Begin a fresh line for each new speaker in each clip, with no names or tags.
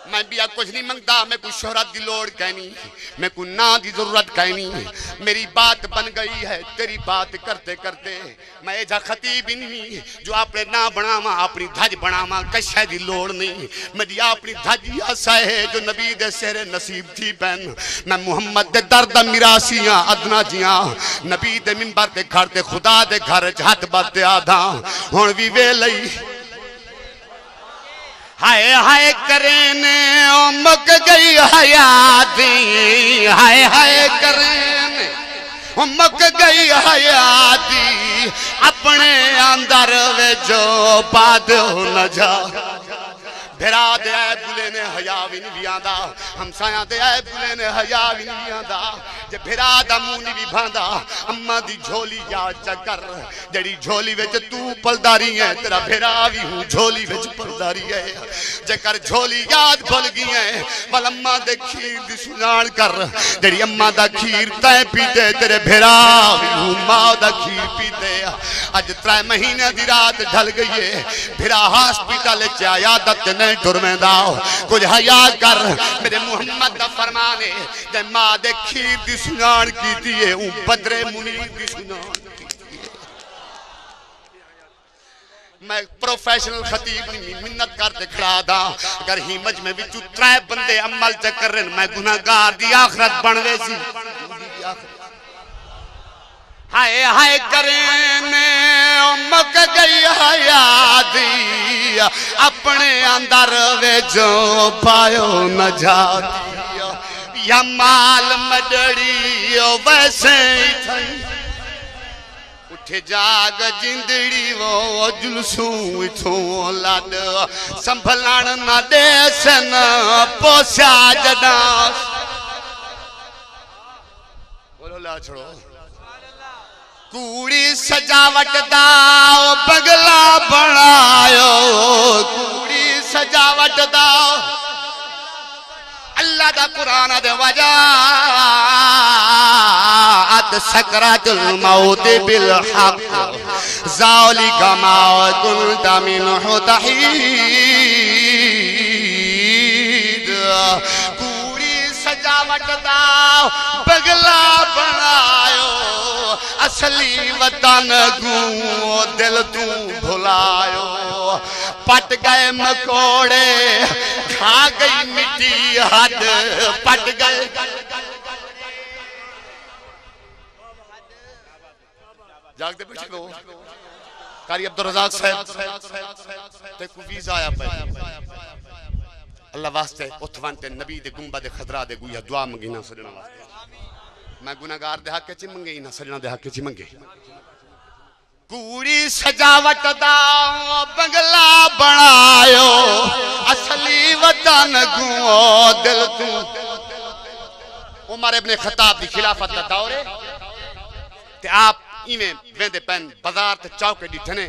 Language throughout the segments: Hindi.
मैं भी कुछ नहीं मंगता, मैं कुछ शोहरत की लोड़ कहनी, मैं कुछ ना की जरूरत कहनी। मेरी बात बन गई है तेरी बात करते करते। मैं एजा खतीब नहीं जो अपने ना बनावा अपनी धज बनावा, कशा की लोड़ नहीं। मेरी अपनी धज आसा है जो नबी दे सिर नसीब थी बहन। मैं मुहम्मद दे दर्द मिरासियां अदना जियां नबी दे मिंबर ते घर ते खुदा दे घर च हथ बदते आधा हुण भी वे लई। हाय हाय करेने मुक गई हयाती, हाय हाय करेने मुक गई हयाती, अपने अंदर वे जो बाद न जा। फिरा दे बुले ने हया भी नहीं आंदा, हमसाया दे बुले ने हया भी नहीं आंदा। जे फिरा दा मुंह नहीं भी भांदा, अम्मा दी झोली याद चकर जड़ी झोली विच तू पलदारी है, तेरा फिरा भी हूं झोली विच पलदारी है। जेकर झोली याद भुल गई है वल अम्मा दे खीर दी सुनान कर, जड़ी अम्मा दा खीर तै पीते तेरे फिरा भी हूं मां दा खीर पीते। अज 3 महीने दी रात ढल गई है, फिरा हॉस्पिटल च आया दत नहीं टुरमेंदा। कुछ हया कर, मेरे मुहम्मद दा फरमान है जे मां दे खीर दी सुनान कीती है ऊ बदरे मुनीर दी सुनान कीती है। मैं प्रोफेशनल खतीब नहीं मिन्नत करते खड़ा दा। अगर ही मजमे विचू 3 बंदे अमल च करन मैं गुनाहगार दी आखिरत बनवे सी। हाय हाय करेने मुक गई हयाती, अपने अंदर वे जो पायो न जाती। या माल मडड़ी वैसे ही थई, उठे जाग जिंदड़ी वो जुलसू इथों लड, संभलन न देसन पोसा जदा। बोलो ला छोड़ो। कूड़ी सजावट दा बगला बनायो, कूड़ी सजावट दा अल्लाह दा कुरान दे वजह सकरातुल मौत बिल हक ज़ालिका मा कुंत मिनहु तहीद। कूड़ी सजावट दा बगला बनायो, असली वतन को दिल तू भुलायो। पट गए मकोड़े खा गई मिट्टी हद, पट गए जागते बैठे लो। कारी अब्दुल रज़ाक साहब ते को वीजा आया पे अल्लाह वास्ते उठवंते नबी दे गुंबद दे खदरा दे गुया दुआ मंगीना सजना वास्ते। मैं गुनाहगार दे हक च मंगे ना सजना दे हक च मंगे। कूड़ी सजावट दा बंगला बनायो, असली वतन को दिल तू। उमर इब्ने खत्ताब दी खिलाफत दा दौर है ते आप इवें वेंदे पैन बाजार ते चौके डिठने।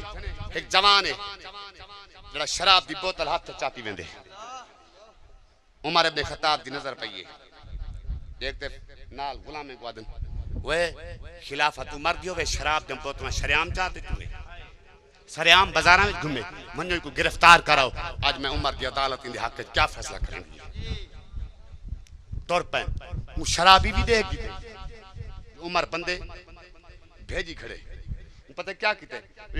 एक जवान है जड़ा शराब दी बोतल हाथ चाती वेंदे। उमर इब्ने खत्ताब दी नजर पई है, देखते नाल गुलामे को आदन वे खिलाफत उमर दियो वे शराब दे बोतल शरियाम चाहते तू सरेआम बाजारा में घूमे मनो को गिरफ्तार कराओ। आज मैं उमर की अदालत इन हक क्या फैसला करेंगे। तौर पर शराबी भी देगी उमर बंदे भेजी खड़े पता क्या किते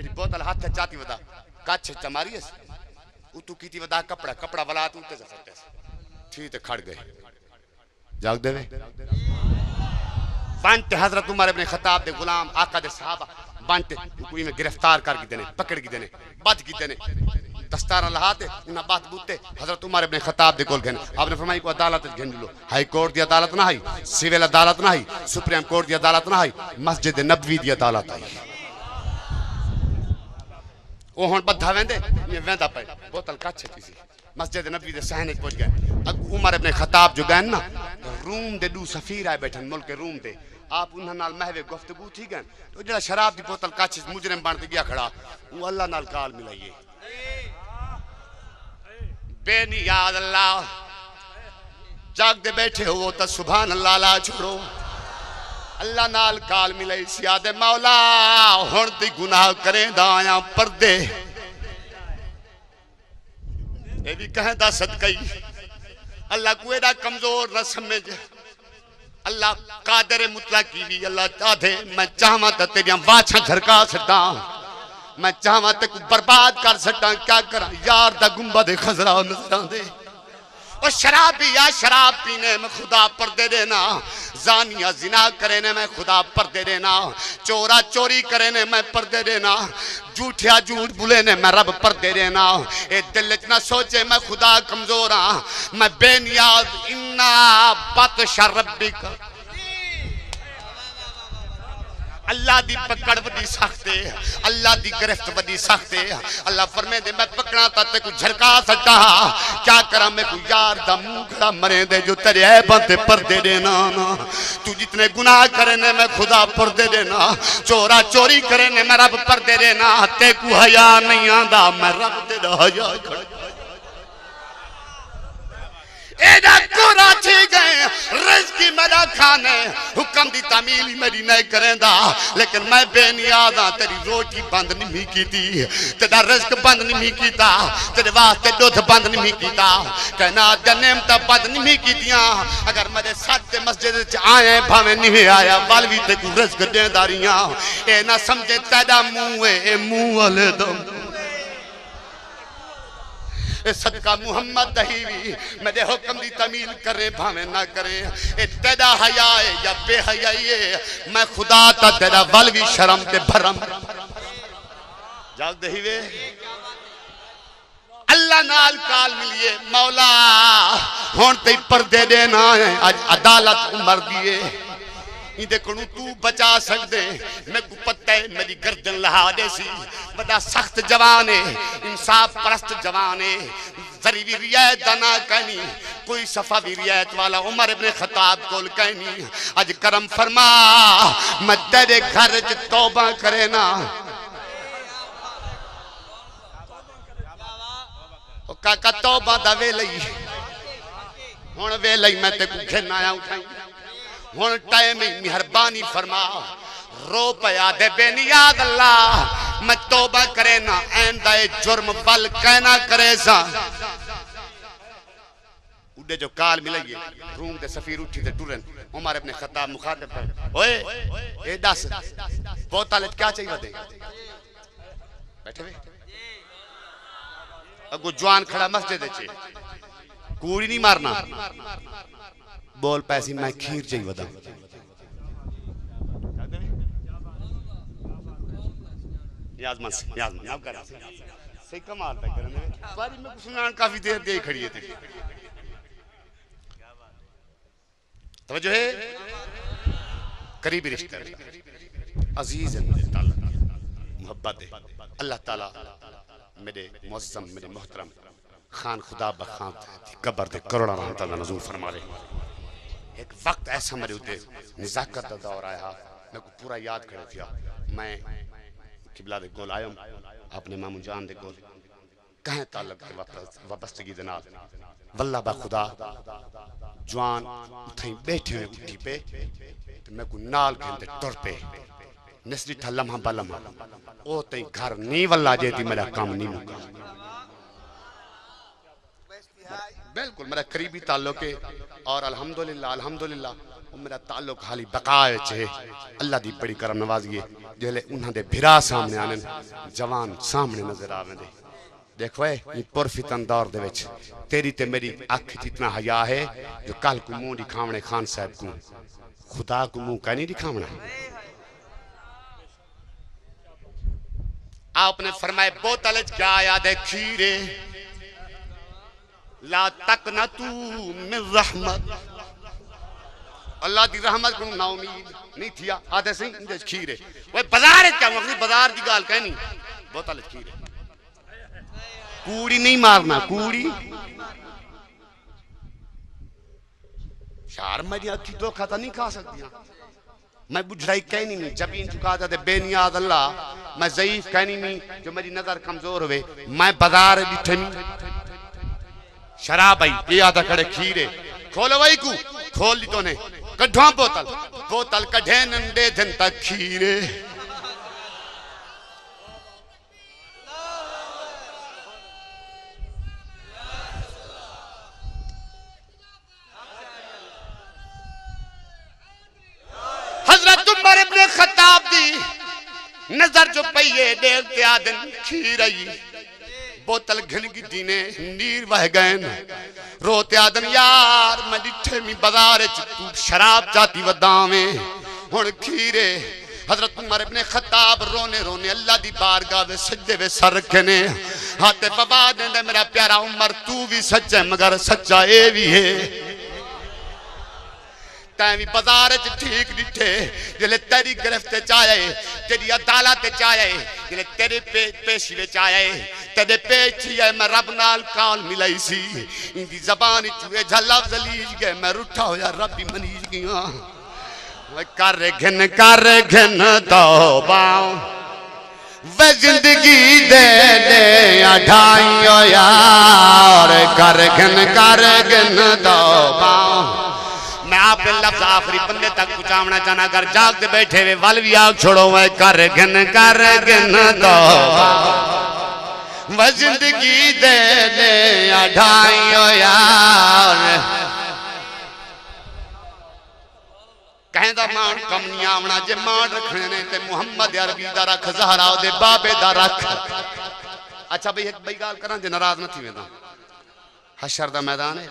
बोतल हाथ चाती वदा काछ चमारी उतू कीती वदा कपड़ा कपड़ा वाला तू ते सटे ठीक ते खड़ गए जाग देवे बंट हजरत उमर इब्ने खत्ताब दे गुलाम आका दे साहबा बंट कोई में गिरफ्तार कर गिदने पकड़ गिदने बच गिदने दस्तारा लहाते उना बात बूते हजरत उमर इब्ने खत्ताब दे कोल गने आपने फरमाई को अदालत घेंडलो हाई कोर्ट दी अदालत ना आई सिविल अदालत ना आई सुप्रीम कोर्ट दी अदालत ना आई मस्जिद नबवी दी अदालत आई ओ हुन बद्धा वेंदे ये वेंदा पे बोतल काछ किसी मस्जिद नबवी दे सहने पहुंच गए उमर इब्ने खत्ताब जो गए ना रूम दे दू सफीर आए बैठन मुल्क रूम दे आप उन्हां नाल महवे गुफ्तगू थी गए तो जेड़ा शराब दी बोतल काछ मुजरिम बन के गया खड़ा वो अल्लाह नाल काल मिलाइए बेनियाद अल्लाह जाग दे बैठे हो तो सुभान अल्लाह ला छोड़ो अल्लाह नाल काल मिलाई सियादे मौला हुण दी गुनाह करे दाया पर्दे ये भी कहदा सदका ही अल्लाह को एड़ा कमजोर न समझ अल्लाह कादर मुतलक की भी अल्लाह चाहे मैं चाहवा तो तेरिया वाछा झरका सटा मैं चाहवा ते को बर्बाद कर सटा क्या करा यार दा गुंबद खजरा नजर आंदे और शराबी या शराब पीने में खुदा पर्दे देना जानिया जिना करे ने मैं खुदा पर्दे देना चोरा चोरी करे ने मैं पर्दे देना झूठिया झूठ बुले ने मैं रब पर्दे देना ए दिल च ना सोचे मैं खुदा कमजोर हाँ मैं बेनियाज इन्ना बतश रब्बिक अल्लाह दी पकड़ बड़ी सख्त है अल्लाह दी गिरफ्त बड़ी सख्त है अल्लाह फरमे दे मैं पकड़ा ता को झरका सटा क्या करा मैं को यार दा मुंह खड़ा मरे दे जो तेरे ऐ बंदे पर्दे देना ना तू जितने गुनाह करे ने मैं खुदा पर्दे देना चोरा चोरी करे ने मैं रब पर्दे देना ते को हया नहीं आंदा मैं रब दे हया खड़ा एदा कोरा थी गए रिज़्क़ मेरा खाने हुक्म दी तामील मेरी नहीं करेंदा लेकिन मैं बेनियाज हां तेरी रोटी बंद नहीं कीती तेरा रिज़्क़ बंद नहीं कीता तेरे वास्ते दूध बंद नहीं कीता कहना नेमत बंद नहीं कीतियां अगर मेरे साथ मस्जिद च आए भावे नहीं आया वल भी ते को रिज़्क़ देंदा रहियां ए ना समझे तेरा मुंह ए मुंह वाले दम सदका मुहम्मद दहीवी मेरे हुक्म दी तमील करे भावे ना करे ए तेरा हया है या बेहयाई है मैं खुदा ता तेरा वल भी शर्म ते भरम जाग दहीवे अल्लाह नाल काल मिलिए मौला हुन ते पर्दे देना है आज अदालत उमर दिए इंदे कोलू तू बचा सकदे मैं को पता है मेरी गर्दन लहा दे सी बड़ा सख्त जवान है इंसाफ परस्त जवान है जरी भी रियायत दाना कहनी कोई सफा भी रियायत वाला उमर इब्ने खत्ताब कोल कहनी आज करम फरमा मैं तेरे घर च तौबा करे ना ओ काका तौबा दा वेले हुन वेले मैं ते को घेन आया उठाई हुन टाइम ही मेहरबानी फरमा रो पया दे बेनियाद अल्लाह मैं तौबा करे ना ऐंदा जुर्म बल कहना करे सा उड़े जो काल मिलेगी रूम दे सफीर उठी ते टुरन उमर इब्ने खत्ताब मुखातिब कर ओए ए दस बोतल क्या चाहिए दे बैठे वे अगो जवान खड़ा मस्जिद च कूड़ी नहीं मारना बोल पैसी मैं खीर चाहिए बता याजमान याद कर सही कमाल पे करने बारी में सुनान काफी देर दे खड़ी है तेरी तवज्जो है करीबी रिश्ता अजीज है मोहब्बत है अल्लाह ताला मेरे मुअज़्ज़म मेरे मोहतरम खान खुदा बखान कब्र दे करोड़ा रहमत दा नज़ूल फरमा ले एक वक्त ऐसा मेरे उते निज़ाकत दा दौर आया मैं को पूरा याद करे थिया मैं किबला दे गोल आयम अपने मामू जान दे गोल कहे ताल्लुक के वाबस्तगी दे नाल वल्लाह बा खुदा जवान उठे बैठे हुए उठी पे ते मैं को नाल खेंदे टुर पे नसरी था लम्हा बलम्हा ओ तई घर नी वल्ला जेती मेरा काम नहीं मुका बिल्कुल मेरा करीबी ताल्लुक है और अल्हम्दुलिल्लाह अल्हम्दुलिल्लाह मेरा ताल्लुक हाली बकाए चे अल्लाह दी बड़ी करम नवाजी है जेले उन्हां दे भिरा सामने आने जवान सामने नजर आवे दे देखो ये पुरफितन दौर दे विच तेरी ते मेरी अख जितना हया है जो कल को मुंह दिखावणे खान साहब को खुदा को मुंह का नहीं दिखावना आपने फरमाए बोतल क्या आया दे खीरे ला तक न तू मिन रहमत अल्लाह दी रहमत को ना उम्मीद नहीं थिया आदे सही इंदे खीर है ओए बाजार क्या मतलब बाजार दी गाल कहनी बोतल खीर है कूड़ी नहीं मारना कूड़ी शार मेरी अखी धोखा तो नहीं खा सकती मैं बुझराई कहनी नहीं जबीन चुका था बेनियाद अल्लाह मैं ज़ईफ कहनी नहीं जो मेरी नजर कमजोर हुए मैं बाजार बिठनी शराब आई ये आधा कड़े खीरे खोलो भाई को खोल दी तो ने कढ़ा बोतल बोतल कढ़े नंदे दिन तक खीरे नजर जो पईए देखते आदन खीर आई बोतल घिन की दीने नीर बह गए रोते आदन यार मैं डिठे मी बाजार तू शराब चाती वदावे हुन खीरे हजरत उमर इब्ने खत्ताब रोने रोने अल्लाह दी बारगाह में सजदे में सर रखे ने हाथे बाबा ने मेरा प्यारा उमर तू भी सच्चा मगर सच्चा ए भी है तैं भी बाजार च ठीक डिठे जिले तेरी गिरफ्त चाहे तेरी अदालत चाहे जिले तेरे पेशी विच आए तेरे पेश है मैं रब नाल काल मिलाई सी इंदी जबान चुए झल्ला जलीज गए मैं रूठा होया रब भी मनीज गया कर घिन तौबा वे जिंदगी दे दे अढ़ाइयो यार कर घिन तौबा मैं आपके लफ्ज आखिरी बंदे तक पहुंचाना चाहना अगर जागते बैठे वे वल भी आग छोड़ो मैं कर घिन तौबा वे जिंदगी दे दे अढ़ाइयो यार कहंदा मान कम नहीं आवना जे मान रखने ने ते मुहम्मद अरबी दा रख ज़हरा दे बाबे दा रख अच्छा भाई एक गाल करा जे नाराज न थी वेंदा हशर दा मैदान है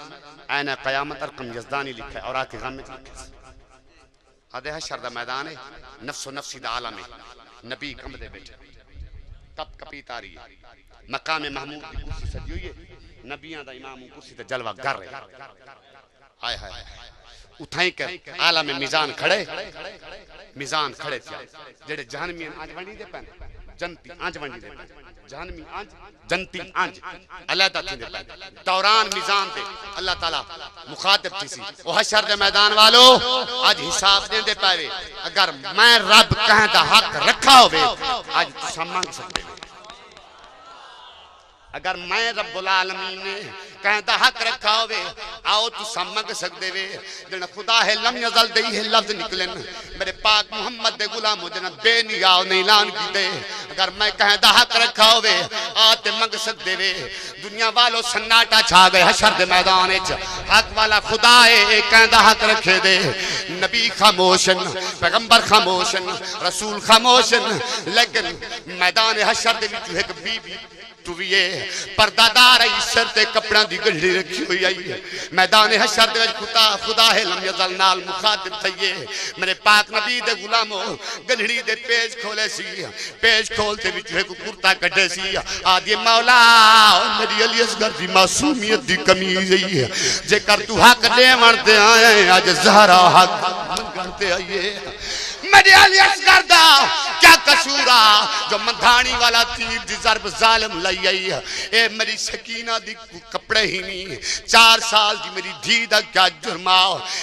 ऐन क़यामत रकम यज़दानी लिखा है और आके गम में लिखा है आदे हशर दा मैदान है नफ्सो नफ्सी दा आलम है नबी कम दे बैठे कप कपी तारी मकाम महमूद की कुर्सी सजी हुई है नबियां दा इमाम कुर्सी ते जलवा कर रहे हाय हाय उठाई कर आला में मिजान खड़े थे जेड़े जहनमी आज वंडी दे पन जनती आज वंडी दे जहनमी आज जनती आज अलहदा थी दे पन दौरान मिजान ते अल्लाह ताला मुखातिब थी सी ओ हशर दे मैदान वालो आज हिसाब देंदे पावे अगर मैं रब कहंदा हक रखा होवे आज तुसा मांग सकदे अगर मैं रब्बुल आलमीन ने कहता हक रखा होवे आओ तू समझ सकदे वे जन खुदा है लम यज़ल दे है लफ्ज निकलन मेरे पाक मोहम्मद दे गुलाम जन बेनियाव ने ऐलान कीते अगर मैं कहता हक रखा होवे आ ते मंग सकदे वे दुनिया वालों सन्नाटा छा गए हशर दे मैदान विच हक वाला खुदा है कहता हक रखे दे नबी खामोशन पैगंबर खामोशन रसूल खामोशन लेकिन मैदान हशर दे विच एक बीबी पर्दादार सर ते कपड़ा दी गड्डी रखी हुई आई मैदान हशर दे खुदा है लम यज़ल नाल मुखातिब थईए मेरे पाक नबी दे गुलामो गड्डी दे पेज खोले सी पेज खोलते विच एक कुर्ता कटे सी आदि मौला मेरी अली असगर दी मासूमियत दी कमीज है जेकर तू हक देवण ते आए आज ज़हरा हक मंगण ते आइए मेरे अली असगर दा क्या कसूरा जो मंधानी वाला तीर दी ज़रब जालिम लई आई ए मेरी सकीना दी कपड़े ही नहीं 4 साल दी मेरी धी दा क्या जुर्मा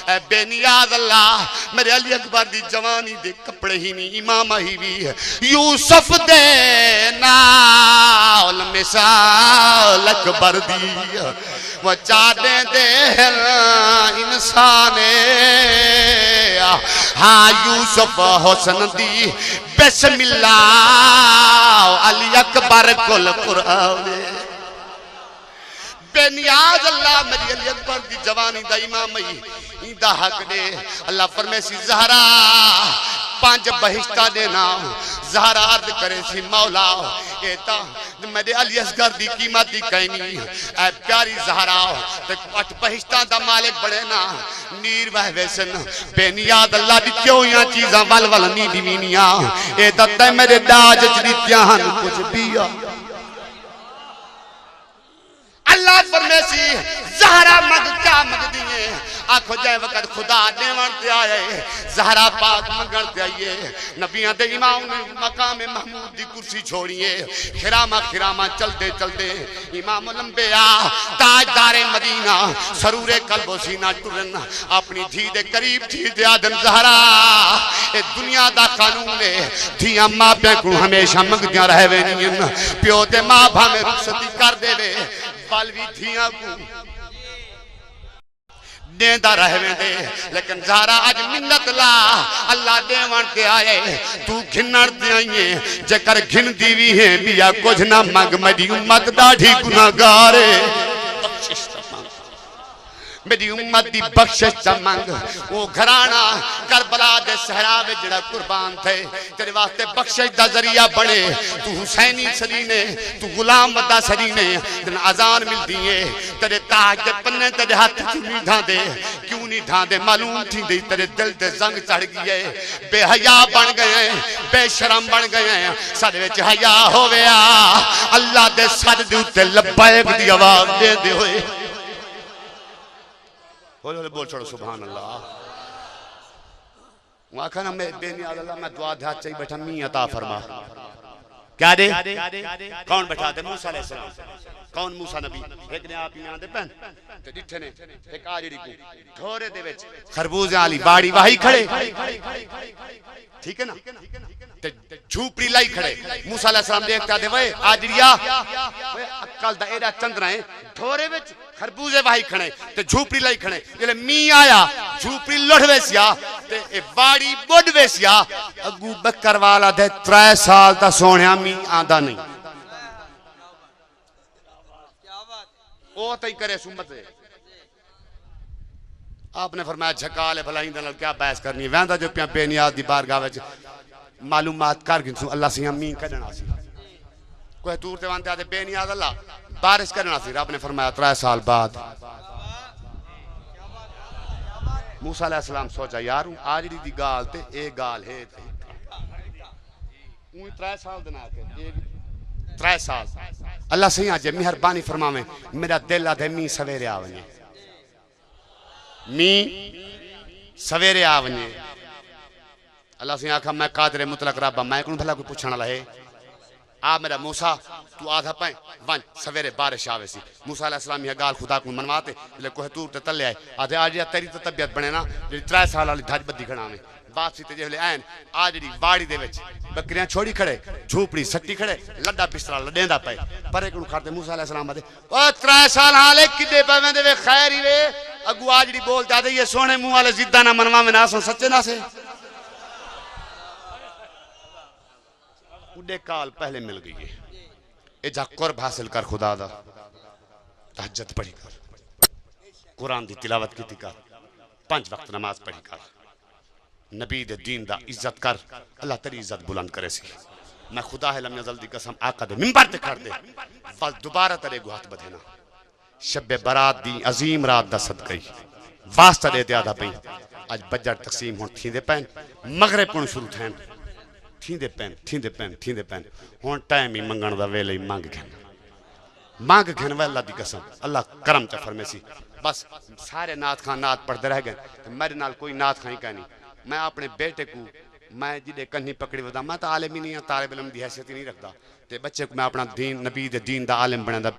ए बेनियाज अल्लाह मेरे अली अकबर दी जवानी दे कपड़े ही नहीं इमाम ही भी यूसुफ दे नाल मिसाल अकबर दी वो चादे दे इंसान हाँ यूसुफ हुस्न दी बिस्मिल्लाह अली अकबर कुल कुरान बेनियाज अल्लाह मेरी अली अकबर दी जवानी दा इमाम इंदा हक दे अल्लाह फरमासी ज़हरा 5 बहिश्ता दे नाम ज़हरा अर्ज करे सी मौला ए ता मेरे अली असगर दी कीमत दी कहनी ए प्यारी ज़हरा ते 8 बहिश्ता दा मालिक बड़े ना नीर वह वैसन बेनियाद अल्लाह दी क्यों या चीज़ां वल वल नी दीवीनिया ए ता मेरे दाज च दित्तियां हन कुछ पिया अल्लाह फरमासी ज़हरा मग क्या मग दिए आखो जय वक्त खुदा देवन ते आए ज़हरा पाक मंगण ते आइए नबियां दे इमाम ने मकाम महमूद दी कुर्सी छोड़िए खिरामा चलते चलते इमाम लंबिया ताजदार मदीना सरूरे कल्बो सीना टुरन अपनी धी दे करीब थी दे आदम ज़हरा ए दुनिया दा कानून है धियां मां पे को हमेशा मंगदियां रहवे नहीं प्यो ते मां भावे रुखसती कर देवे बाल भी धियां को देंदा रहवे दे लेकिन ज़हरा आज मिन्नत ला अल्लाह देवन ते आए तू घिनण ते आईए जेकर घिन दी भी है बिया कुछ ना मंग मेरी उम्मत दाढ़ी गुनाहगार है मेरी उम्मत दी बख्शिश चा मंग वो घराना करबला दे सहरा विच जिहड़ा कुर्बान थे तेरे वास्ते बख्शिश दा जरिया बने तू हुसैनी सरीने तू गुलाम वदा सरीने तेन अजान मिलदी है तेरे ताज दे पन्ने तेरे हाथ च नहीं ढांदे क्यों नहीं ढांदे मालूम थी दे तेरे दिल ते जंग चढ़ गई है बेहया बन गए बेशरम बन गए साडे विच हया होवेया अल्लाह दे सर दे उत्ते लब्बैक दी आवाज देंदे होए होले बोल छोड़ो सुभान अल्लाह आखा ना मैं बेनियाज अल्लाह मैं दुआ ध्यान चाहिए बैठा मी अता फरमा क्या दे कौन बैठा दे मूसा अलैहि सलाम कौन मूसा नबी एक ने आप यहां दे पहन ते डिठे ने एक आ जेड़ी को थोरे दे विच खरबूजे वाली बाड़ी वाही खड़े ठीक है ना ते झूपड़ी लाई खड़े मूसा अलैहि सलाम देखता दे वे आजड़िया वे अक्ल दा एड़ा चंद्रा है थोरे विच खरबूजे वाही खड़े ते झूपड़ी लाई खड़े जेले मी आया झूपड़ी लड़वे सिया ते ए बाड़ी बुडवे सिया अगू बकर वाला दे 3 साल दा सोहणिया मी आंदा नहीं ओ तई करे सुमत आपने फरमाया झका ले भलाई दे नाल क्या बहस करनी वेंदा जो पिया बेनियाज दी बारगाह विच मालूमात कर गिनसू अल्लाह से मी कढना सी कोई दूर ते वंदे आदे बेनियाज अल्लाह बारिश करना सी रब ने फरमाया 3 साल बाद मूसा अलैहि सलाम सोचा यार आजड़ी दी गाल ते ए गाल है ऊ 3 साल दना के 3 साल अल्लाह सही आज मेहरबानी फरमावे मेरा दिल आदे मी सवेरे आवने मी सवेरे आवने अल्लाह से आखा मैं कादर मुतलक रब्बा मैं कोन भला कोई पूछण वाला है आ मेरा मूसा तू आधा पाए वन सवेरे बारिश आवे सी मूसा अलैहि सलाम ये गाल खुदा को मनवाते ले कोह तूर ते तले आए आधे आज तेरी तो तबीयत बने ना जे 3 साल वाली धज बद्दी खणावे वापसी ते जेले आन आ जेडी वाड़ी दे विच बकरियां छोड़ी खड़े झूपड़ी सट्टी खड़े लड्डा पिस्तरा लडेंदा पे परे कोन करते मूसा अलैहि सलाम आदे ओ 3 साल हाले किदे पवेंदे वे खैर ही वे अगू आ जेडी बोल जादे ये सोने मुंह वाले जिद्दा ना मनवावे ना सच्चे ना से उडे काल पहले मिल गई है ए जा कुर्ब हासिल कर खुदा दा तहज्जुद पढ़ी कर कुरान दी तिलावत कीती कर 5 वक्त नमाज पढ़ी कर नबी दे दीन दा इज्जत कर अल्लाह तेरी इज्जत बुलंद करे सी मैं खुदा है लम यज़ल दी कसम आका दे मिंबर ते कर दे बल दोबारा तेरे गुहात बधेना शब बरात दी अजीम रात दा सदका वास्ता दे दियादा पई आज बजट तकसीम हुन थींदे पैन मगरिब कोन शुरू थैन थींदे पैन हुन टाइम ही मंगण दा वेले मंग घन अल्लाह दी कसम अल्लाह करम च फरमे सी बस सारे नात खान नात पढ़ते रह गए मेरे नाल कोई नात खाई कहनी मैं अपने बेटे को मैं जिदे कन्नी पकड़ी वदा मैं तो आलिम ही नहीं तालिब इल्म दी हैसियत ही नहीं रखता ते बच्चे को मैं अपना दीन नबी दे दीन दा आलिम बनांदा